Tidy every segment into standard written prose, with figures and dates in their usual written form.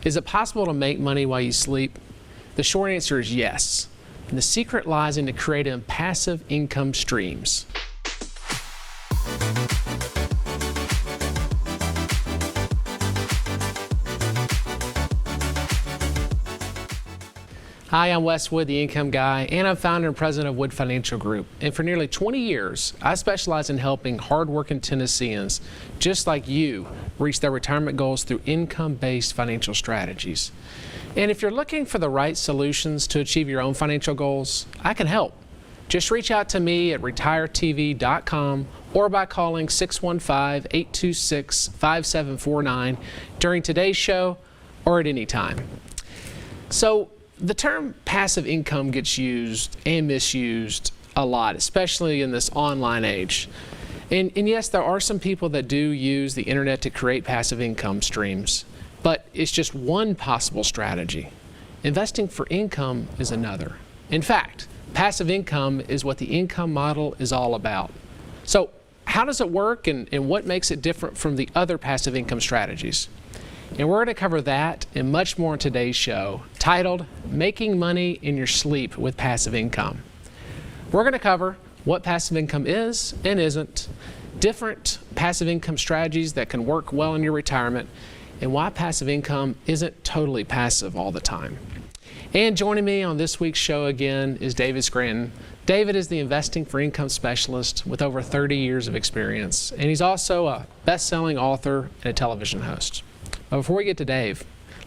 Is it possible to make money while you sleep? The short answer is yes. And the secret lies in creating passive income streams. Hi, I'm Wes Wood, the Income Guy, and I'm founder and president of Wood Financial Group. And for nearly 20 years, I specialize in helping hardworking Tennesseans, just like you, reach their retirement goals through income-based financial strategies. And if you're looking for the right solutions to achieve your own financial goals, I can help. Just reach out to me at retiretv.com or by calling 615-826-5749 during today's show or at any time. So, the term passive income gets used and misused a lot, especially in this online age. And yes, there are some people that do use the internet to create passive income streams, but it's just one possible strategy. Investing for income is another. In fact, passive income is what the income model is all about. So how does it work and what makes it different from the other passive income strategies? And we're going to cover that and much more in today's show, titled Making Money in Your Sleep with Passive Income. We're going to cover what passive income is and isn't, different passive income strategies that can work well in your retirement, and why passive income isn't totally passive all the time. And joining me on this week's show again is David Scranton. David is the Investing for Income specialist with over 30 years of experience, and he's also a best-selling author and a television host. But before we get to Dave,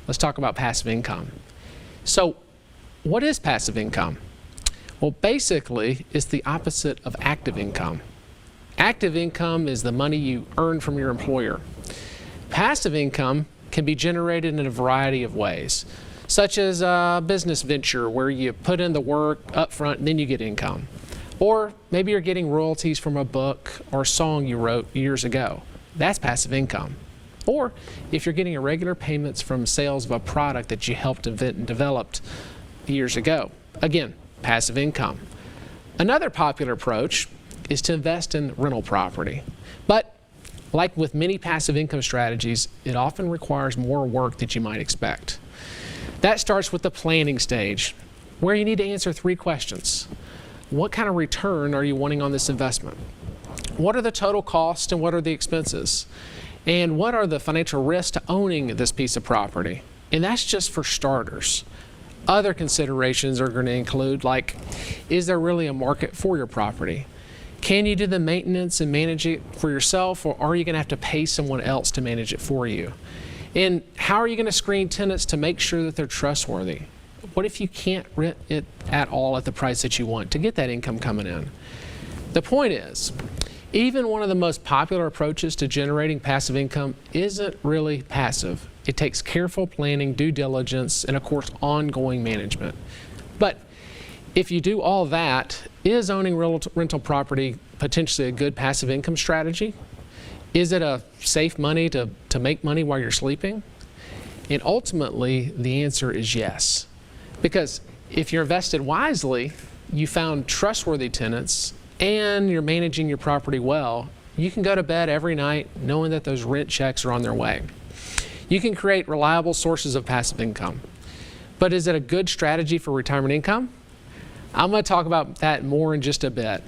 let's talk about passive income. So, what is passive income? Well, basically, it's the opposite of active income. Active income is the money you earn from your employer. Passive income can be generated in a variety of ways, such as a business venture where you put in the work up front and then you get income. Or maybe you're getting royalties from a book or a song you wrote years ago. That's passive income. Or if you're getting irregular payments from sales of a product that you helped invent and developed years ago. Again, passive income. Another popular approach is to invest in rental property. But like with many passive income strategies, it often requires more work than you might expect. That starts with the planning stage, where you need to answer 3 questions. What kind of return are you wanting on this investment? What are the total costs and what are the expenses? And what are the financial risks to owning this piece of property? And that's just for starters. Other considerations are going to include, like, is there really a market for your property? Can you do the maintenance and manage it for yourself, or are you going to have to pay someone else to manage it for you? And how are you going to screen tenants to make sure that they're trustworthy? What if you can't rent it at all at the price that you want to get that income coming in? The point is, even one of the most popular approaches to generating passive income isn't really passive. It takes careful planning, due diligence, and of course, ongoing management. But if you do all that, is owning rental property potentially a good passive income strategy? Is it a safe money to make money while you're sleeping? And ultimately, the answer is yes. Because if you're invested wisely, you found trustworthy tenants, and you're managing your property well, you can go to bed every night knowing that those rent checks are on their way. You can create reliable sources of passive income. But is it a good strategy for retirement income? I'm going to talk about that more in just a bit.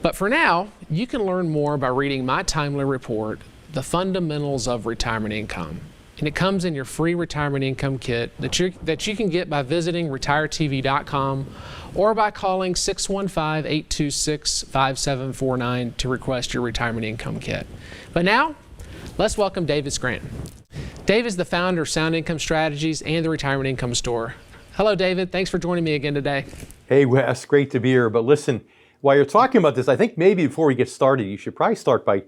But for now, you can learn more by reading my timely report, The Fundamentals of Retirement Income. And it comes in your free retirement income kit that you can get by visiting retiretv.com or by calling 615-826-5749 to request your retirement income kit. But now, let's welcome David Scranton. Dave is the founder of Sound Income Strategies and the Retirement Income Store. Hello, David. Thanks for joining me again today. Hey, Wes. Great to be here. But listen, while you're talking about this, I think maybe before we get started, you should probably start by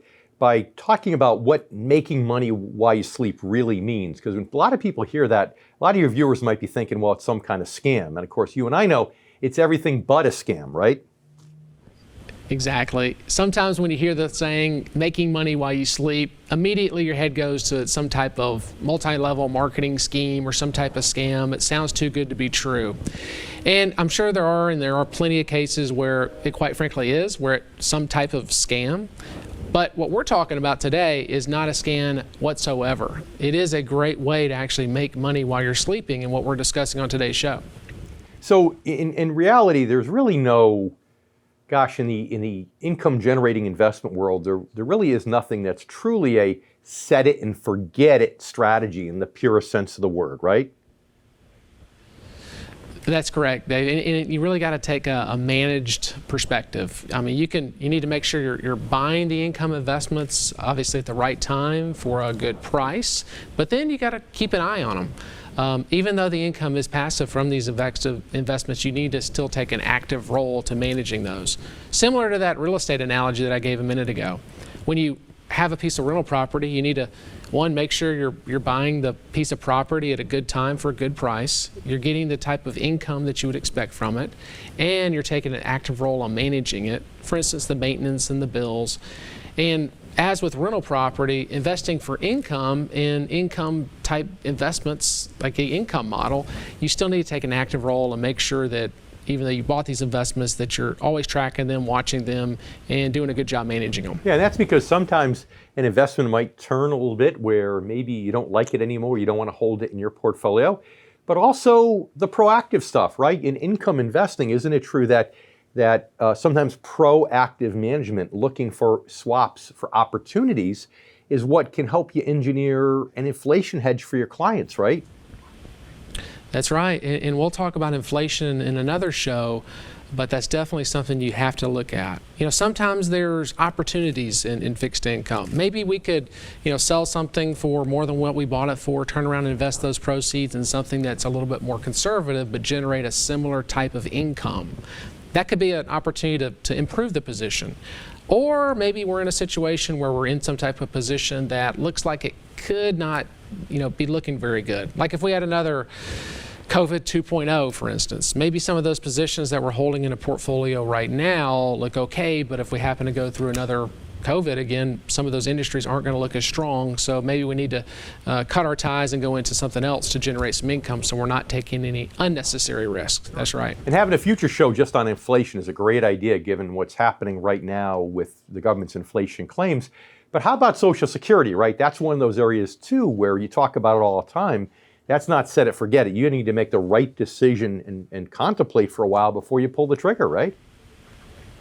talking about what making money while you sleep really means. Because when a lot of people hear that, a lot of your viewers might be thinking, well, it's some kind of scam. And of course, you and I know it's everything but a scam, right? Exactly. Sometimes when you hear the saying, making money while you sleep, immediately your head goes to some type of multi-level marketing scheme or some type of scam. It sounds too good to be true. And I'm sure there are plenty of cases where it quite frankly is, where it's some type of scam. But what we're talking about today is not a scam whatsoever. It is a great way to actually make money while you're sleeping, and what we're discussing on today's show. So in reality, there's really no, gosh, in the income generating investment world, there really is nothing that's truly a set it and forget it strategy in the purest sense of the word, right? That's correct, Dave. And you really got to take a managed perspective. I mean, you need to make sure you're buying the income investments, obviously at the right time for a good price, but then you got to keep an eye on them. Even though the income is passive from these investments, you need to still take an active role to managing those. Similar to that real estate analogy that I gave a minute ago. When you have a piece of rental property, you need to, one, make sure you're buying the piece of property at a good time for a good price. You're getting the type of income that you would expect from it, and you're taking an active role on managing it. For instance, the maintenance and the bills. And as with rental property, investing for income in income type investments, like the income model, you still need to take an active role and make sure that even though you bought these investments, that you're always tracking them, watching them, and doing a good job managing them. Yeah, that's because sometimes an investment might turn a little bit where maybe you don't like it anymore, you don't want to hold it in your portfolio, but also the proactive stuff, right? In income investing, isn't it true that sometimes proactive management, looking for swaps, for opportunities, is what can help you engineer an inflation hedge for your clients, right? That's right, and we'll talk about inflation in another show, but that's definitely something you have to look at. You know, sometimes there's opportunities in fixed income. Maybe we could, sell something for more than what we bought it for, turn around and invest those proceeds in something that's a little bit more conservative, but generate a similar type of income. That could be an opportunity to improve the position. Or maybe we're in a situation where we're in some type of position that looks like it could not, be looking very good. Like if we had another COVID 2.0, for instance, maybe some of those positions that we're holding in a portfolio right now look okay, but if we happen to go through another COVID again, some of those industries aren't going to look as strong, so maybe we need to cut our ties and go into something else to generate some income so we're not taking any unnecessary risks. That's right. And having a future show just on inflation is a great idea given what's happening right now with the government's inflation claims. But how about Social Security, right? That's one of those areas too where you talk about it all the time. That's not set it, forget it. You need to make the right decision and contemplate for a while before you pull the trigger, right?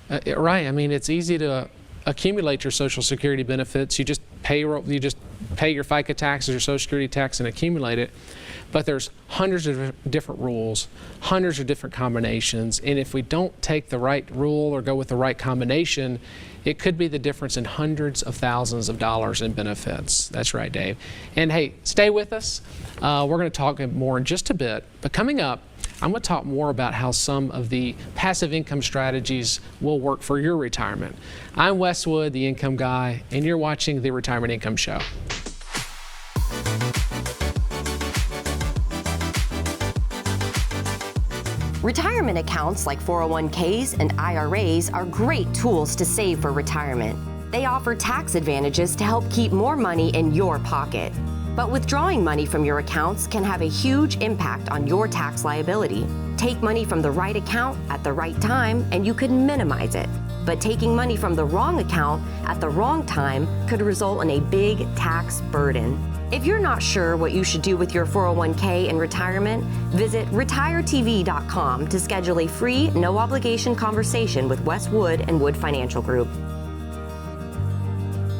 Right. I mean, it's easy to accumulate your Social Security benefits. You just pay your FICA taxes or Social Security tax and accumulate it. But there's hundreds of different rules, hundreds of different combinations, and if we don't take the right rule or go with the right combination, it could be the difference in hundreds of thousands of dollars in benefits. That's right, Dave. And hey, stay with us. We're going to talk more in just a bit, but coming up, I'm going to talk more about how some of the passive income strategies will work for your retirement. I'm Wes Wood, the Income Guy, and you're watching the Retirement Income Show. Retirement accounts like 401ks and IRAs are great tools to save for retirement. They offer tax advantages to help keep more money in your pocket. But withdrawing money from your accounts can have a huge impact on your tax liability. Take money from the right account at the right time and you could minimize it. But taking money from the wrong account at the wrong time could result in a big tax burden. If you're not sure what you should do with your 401k in retirement, visit retiretv.com to schedule a free, no-obligation conversation with Wes Wood and Wood Financial Group.